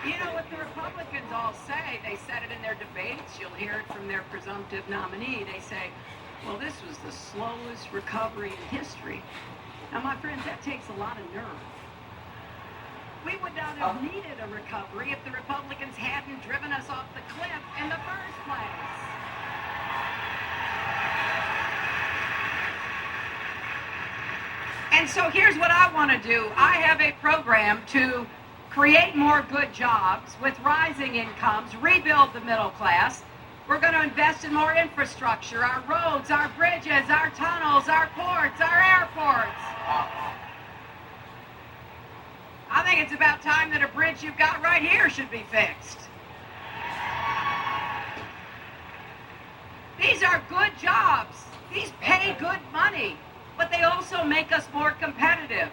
You know what the Republicans all say? They said it in their debates. You'll hear it from their presumptive nominee. They say, well, this was the slowest recovery in history. Now, my friends, that takes a lot of nerve. We would not have needed a recovery if the Republicans hadn't driven us off the cliff in the first place. And so here's what I want to do. I have a program to create more good jobs with rising incomes, rebuild the middle class. We're going to invest in more infrastructure, our roads, our bridges, our tunnels, our ports, our airports. I think it's about time that a bridge you've got right here should be fixed. These are good jobs. These pay good money, but they also make us more competitive.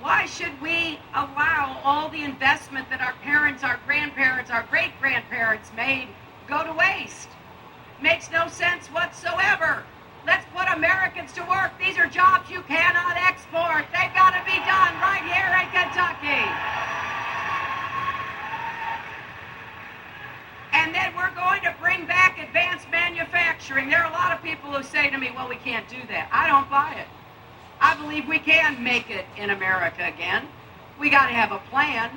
Why should we allow all the investment that our parents, our grandparents, our great-grandparents made go to waste? Makes no sense whatsoever. Let's put Americans to work. These are jobs you cannot export. They've got to be done right here in Kentucky. And then we're going to bring back advanced manufacturing. There are a lot of people who say to me, well, we can't do that. I don't buy it. I believe we can make it in America again. We got to have a plan.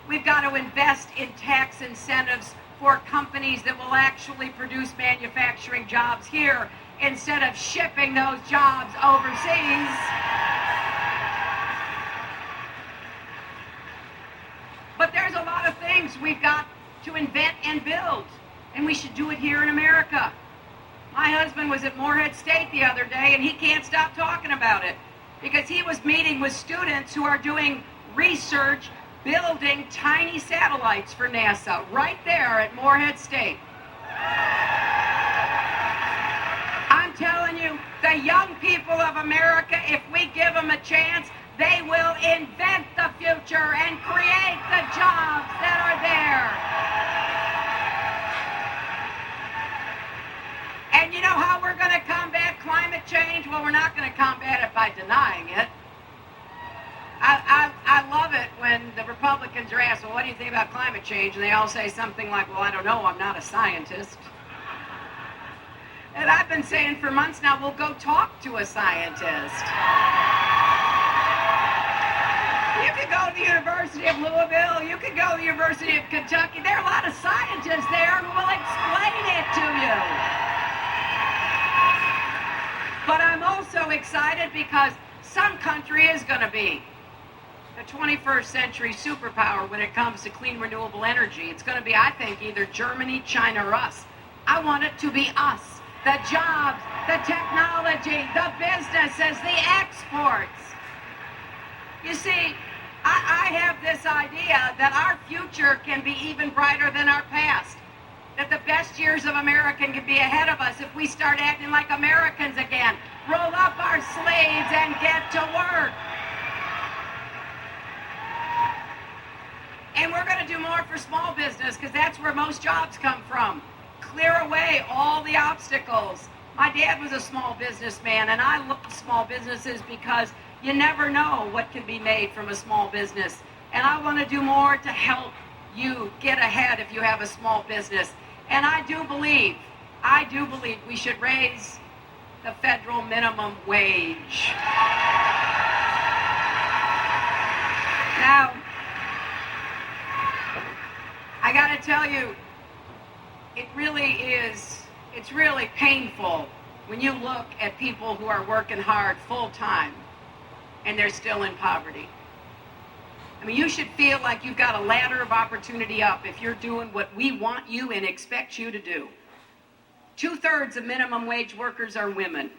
We've got to invest in tax incentives for companies that will actually produce manufacturing jobs here instead of shipping those jobs overseas. But there's a lot of things we've got to invent and build, and we should do it here in America. My husband was at Morehead State the other day, and he can't stop talking about it because he was meeting with students who are doing research building tiny satellites for NASA right there at Morehead State. I'm telling you, the young people of America, if we give them a chance, they will invent the future and create the jobs that are there. And you know how we're going to combat climate change? Well, we're not going to combat it by denying it. I love it when the Republicans are asked, well, what do you think about climate change? And they all say something like, well, I don't know, I'm not a scientist. And I've been saying for months now, we'll go talk to a scientist. You could go to the University of Louisville, you could go to the University of Kentucky. There are a lot of scientists there who will explain it to you. But I'm also excited because some country is going to be the 21st century superpower when it comes to clean renewable energy. It's going to be, I think, either Germany, China, or us. I want it to be us. The jobs, the technology, the businesses, the exports. You see, I have this idea that our future can be even brighter than our past. That the best years of America can be ahead of us if we start acting like Americans again. Roll up our sleeves and get to work. And we're going to do more for small business because that's where most jobs come from. Clear away all the obstacles. My dad was a small businessman, and I love small businesses because you never know what can be made from a small business. And I want to do more to help you get ahead if you have a small business. And I do believe we should raise the federal minimum wage. Now, I got to tell you, it's really painful when you look at people who are working hard full time and they're still in poverty. I mean, you should feel like you've got a ladder of opportunity up if you're doing what we want you and expect you to do. 2/3 of minimum wage workers are women.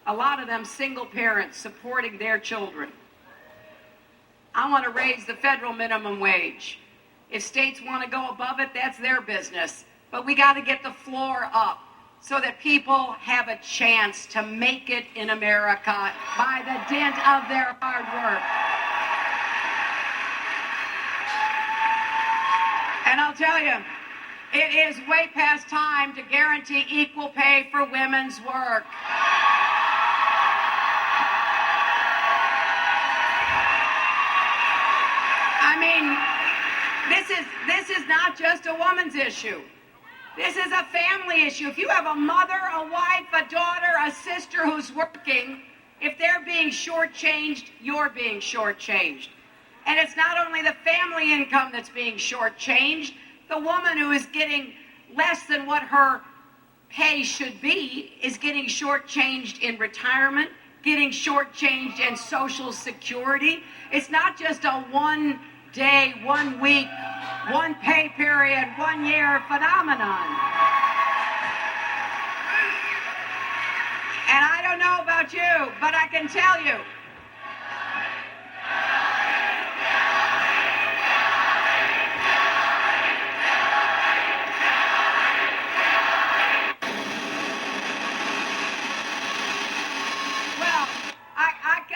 A lot of them single parents supporting their children. I want to raise the federal minimum wage. If states want to go above it, that's their business. But we got to get the floor up so that people have a chance to make it in America by the dint of their hard work. And I'll tell you, it is way past time to guarantee equal pay for women's work. I mean, This is not just a woman's issue. This is a family issue. If you have a mother, a wife, a daughter, a sister who's working, if they're being shortchanged, you're being shortchanged. And it's not only the family income that's being shortchanged. The woman who is getting less than what her pay should be is getting shortchanged in retirement, getting shortchanged in Social Security. It's not just a 1 day, 1 week, 1 pay period, 1 year phenomenon. And I don't know about you, but I can tell you,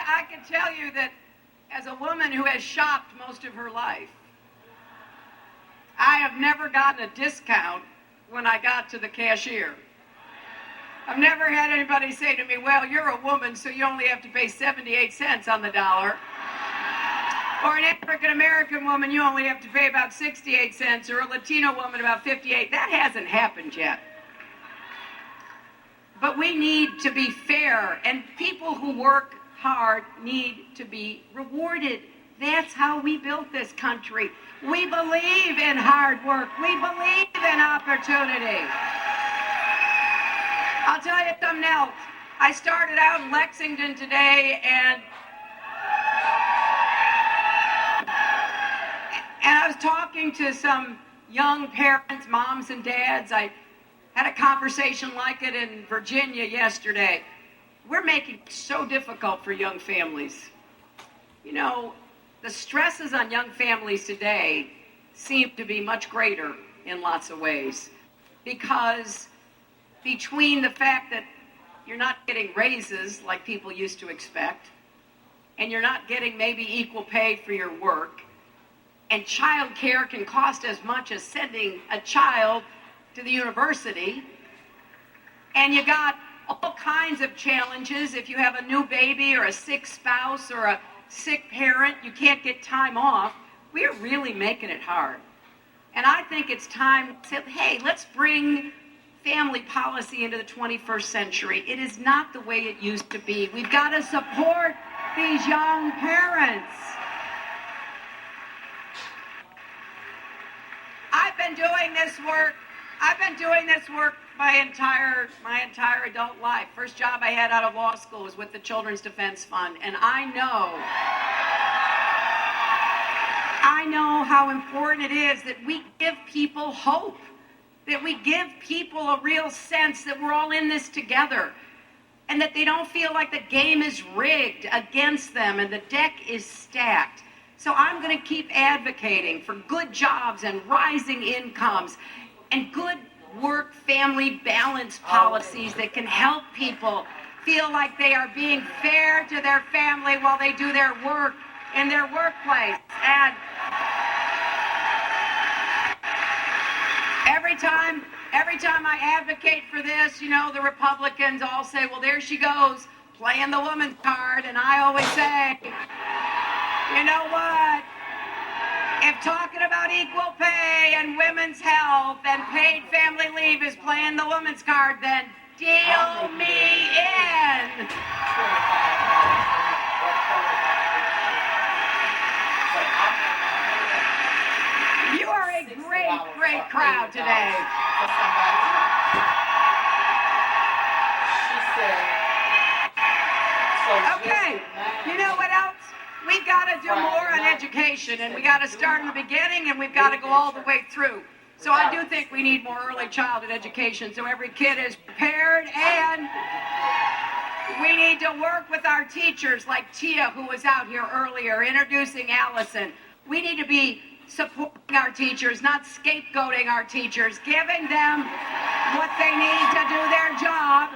I can tell you that as a woman who has shopped most of her life, I have never gotten a discount when I got to the cashier. I've never had anybody say to me, well, you're a woman, so you only have to pay 78 cents on the dollar. Or an African-American woman, you only have to pay about 68 cents, or a Latino woman about 58. That hasn't happened yet. But we need to be fair, and people who work hard need to be rewarded. That's how we built this country. We believe in hard work. We believe in opportunity. I'll tell you something else. I started out in Lexington today, and I was talking to some young parents, moms and dads. I had a conversation like it in Virginia yesterday. We're making it so difficult for young families. You know, the stresses on young families today seem to be much greater in lots of ways, because between the fact that you're not getting raises like people used to expect, and you're not getting maybe equal pay for your work, and child care can cost as much as sending a child to the university, and you got all kinds of challenges. If you have a new baby or a sick spouse or a sick parent, you can't get time off. We're really making it hard. And I think it's time to say, hey, let's bring family policy into the 21st century. It is not the way it used to be. We've got to support these young parents. I've been doing this work my entire adult life. First job I had out of law school was with the Children's Defense Fund, and I know how important it is that we give people hope, that we give people a real sense that we're all in this together, and that they don't feel like the game is rigged against them and the deck is stacked. So I'm going to keep advocating for good jobs and rising incomes and good work-family balance policies that can help people feel like they are being fair to their family while they do their work in their workplace. And every time I advocate for this, you know, the Republicans all say, well, there she goes, playing the woman's card. And I always say, you know what? If talking about equal pay and women's health and paid family leave is playing the woman's card, then deal me in. You are a great crowd today. Okay, you know what else? We've got to do more on education, and we got to start in the beginning, and we've got to go all the way through. So I do think we need more early childhood education so every kid is prepared, and we need to work with our teachers like Tia, who was out here earlier, introducing Allison. We need to be supporting our teachers, not scapegoating our teachers, giving them what they need to do their job.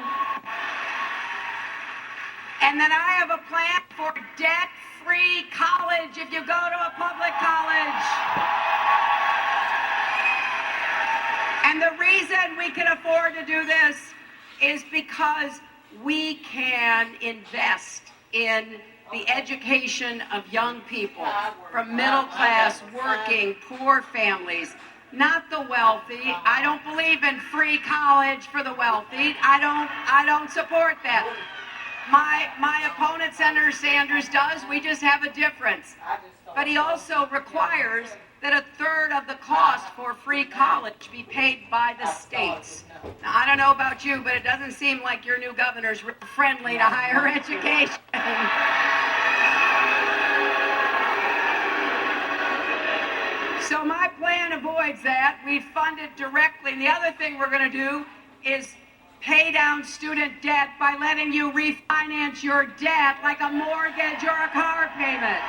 And then I have a plan for debt-free college if you go to a public college. And the reason we can afford to do this is because we can invest in the education of young people from middle class, working, poor families, not the wealthy. I don't believe in free college for the wealthy. I don't support that. My opponent, Senator Sanders, does. We just have a difference. But he also requires that a third of the cost for free college be paid by the states. Now, I don't know about you, but it doesn't seem like your new governor's friendly to higher education. So my plan avoids that. We fund it directly. And the other thing we're going to do is pay down student debt by letting you refinance your debt like a mortgage or a car payment.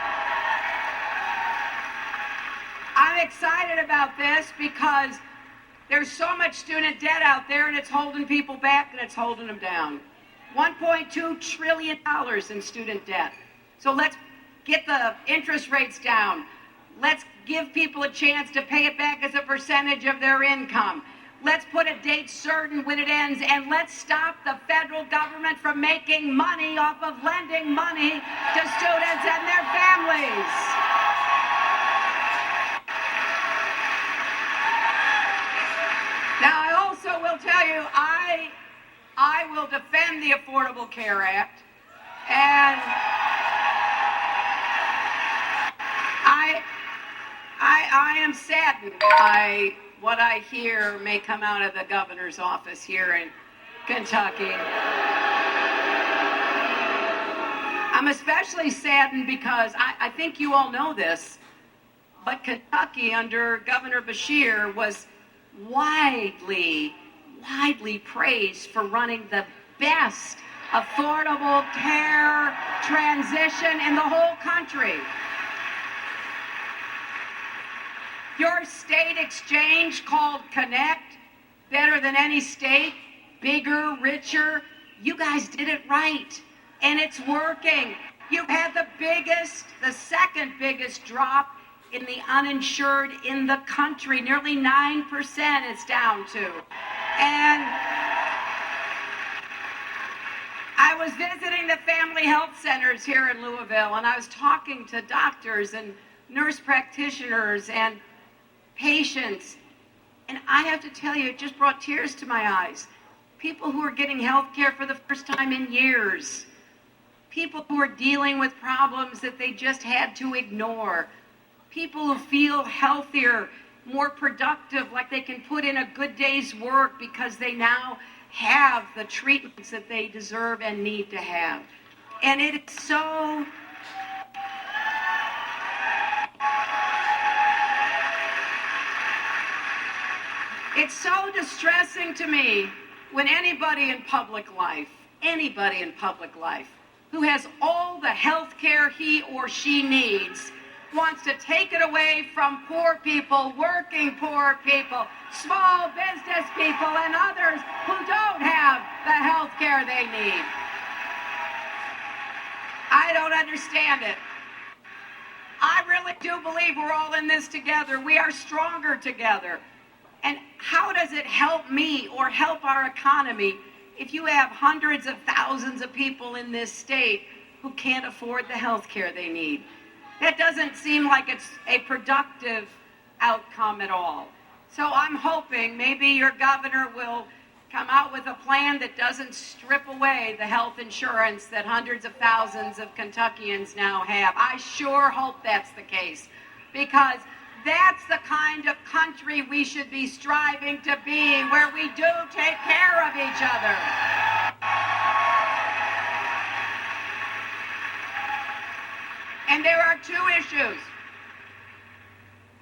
I'm excited about this because there's so much student debt out there and it's holding people back and it's holding them down. $1.2 trillion in student debt. So let's get the interest rates down. Let's give people a chance to pay it back as a percentage of their income. Let's put a date certain when it ends, and let's stop the federal government from making money off of lending money to students and their families. Now, I also will tell you, I will defend the Affordable Care Act, and I am saddened by what I hear may come out of the governor's office here in Kentucky. I'm especially saddened because I think you all know this, but Kentucky under Governor Beshear was widely praised for running the best affordable care transition in the whole country. Your state exchange called Connect, better than any state, bigger, richer. You guys did it right, and it's working. You've had the second biggest drop in the uninsured in the country. Nearly 9% it's down to. And I was visiting the family health centers here in Louisville, and I was talking to doctors and nurse practitioners and patients, and I have to tell you, it just brought tears to my eyes. People who are getting health care for the first time in years. People who are dealing with problems that they just had to ignore. People who feel healthier, more productive, like they can put in a good day's work because they now have the treatments that they deserve and need to have. And it is so distressing to me when anybody in public life who has all the health care he or she needs wants to take it away from poor people, working poor people, small business people, and others who don't have the health care they need. I don't understand it. I really do believe we're all in this together. We are stronger together. And how does it help me or help our economy if you have hundreds of thousands of people in this state who can't afford the health care they need? That doesn't seem like it's a productive outcome at all. So I'm hoping maybe your governor will come out with a plan that doesn't strip away the health insurance that hundreds of thousands of Kentuckians now have. I sure hope that's the case, because that's the kind of country we should be striving to be, where we do take care of each other. And there are two issues.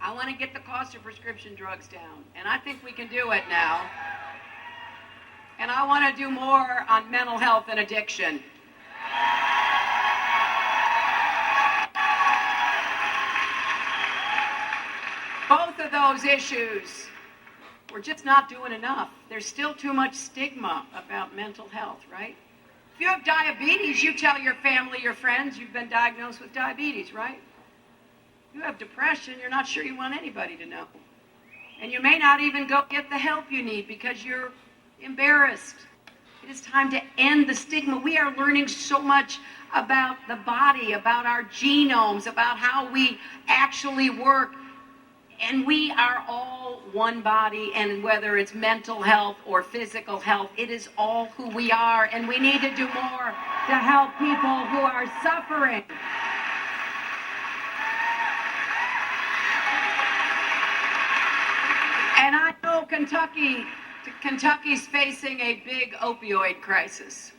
I want to get the cost of prescription drugs down, and I think we can do it now. And I want to do more on mental health and addiction. Both of those issues, we're just not doing enough. There's still too much stigma about mental health, right? If you have diabetes, you tell your family, your friends, you've been diagnosed with diabetes, right? If you have depression, you're not sure you want anybody to know. And you may not even go get the help you need because you're embarrassed. It is time to end the stigma. We are learning so much about the body, about our genomes, about how we actually work. And we are all one body, and whether it's mental health or physical health, it is all who we are. And we need to do more to help people who are suffering. And I know Kentucky's facing a big opioid crisis.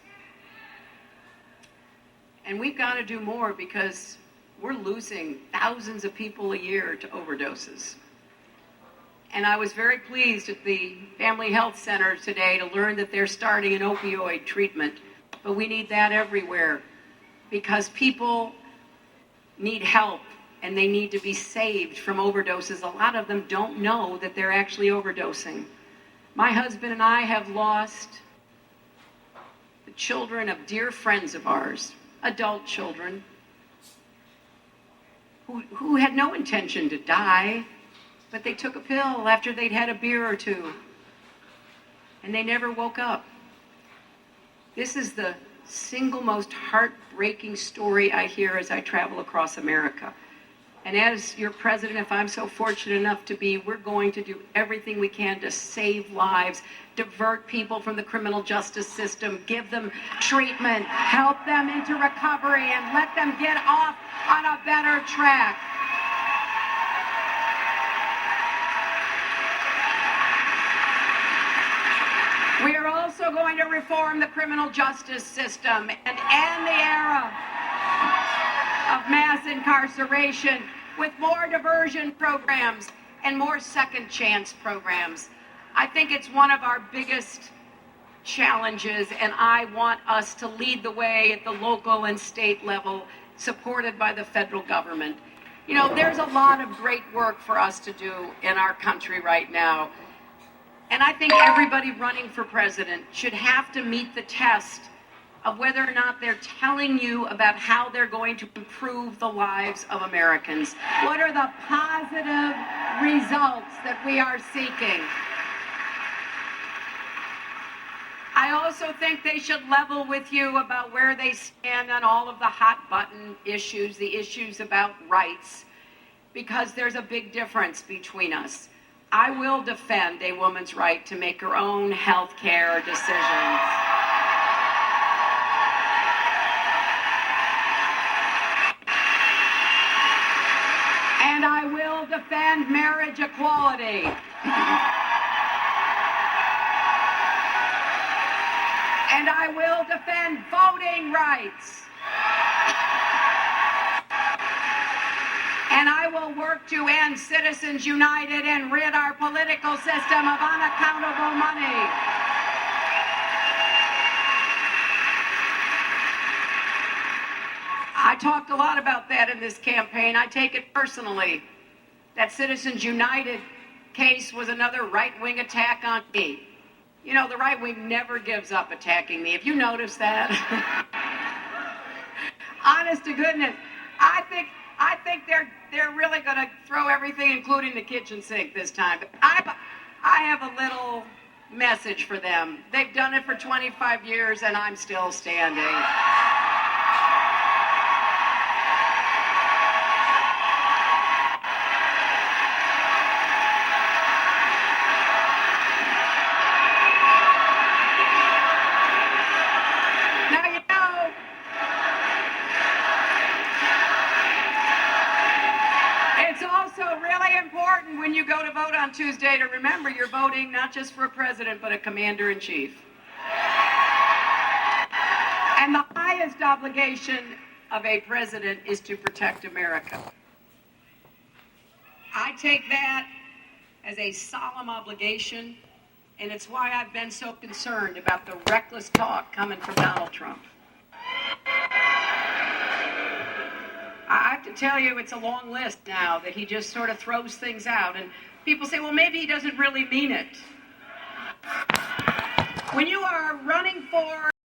And we've got to do more because we're losing thousands of people a year to overdoses. And I was very pleased at the Family Health Center today to learn that they're starting an opioid treatment. But we need that everywhere because people need help and they need to be saved from overdoses. A lot of them don't know that they're actually overdosing. My husband and I have lost the children of dear friends of ours, adult children, who had no intention to die, but they took a pill after they'd had a beer or two, and they never woke up. This is the single most heartbreaking story I hear as I travel across America. And as your president, if I'm so fortunate enough to be, we're going to do everything we can to save lives, divert people from the criminal justice system, give them treatment, help them into recovery, and let them get off on a better track. We are also going to reform the criminal justice system and end the era of mass incarceration with more diversion programs and more second chance programs. I think it's one of our biggest challenges, and I want us to lead the way at the local and state level, supported by the federal government. You know, there's a lot of great work for us to do in our country right now. And I think everybody running for president should have to meet the test of whether or not they're telling you about how they're going to improve the lives of Americans. What are the positive results that we are seeking? I also think they should level with you about where they stand on all of the hot button issues, the issues about rights, because there's a big difference between us. I will defend a woman's right to make her own health care decisions. And I will defend marriage equality. And I will defend voting rights. And I will work to end Citizens United and rid our political system of unaccountable money. I talked a lot about that in this campaign. I take it personally. That Citizens United case was another right-wing attack on me. You know, the right wing never gives up attacking me. Have you noticed that? Honest to goodness, I think they're really going to throw everything, including the kitchen sink, this time. I have a little message for them. They've done it for 25 years, and I'm still standing. When you go to vote on Tuesday, to remember you're voting not just for a president, but a commander-in-chief. And the highest obligation of a president is to protect America. I take that as a solemn obligation, and it's why I've been so concerned about the reckless talk coming from Donald Trump. I have to tell you, it's a long list now that he just sort of throws things out. And people say, well, maybe he doesn't really mean it. When you are running for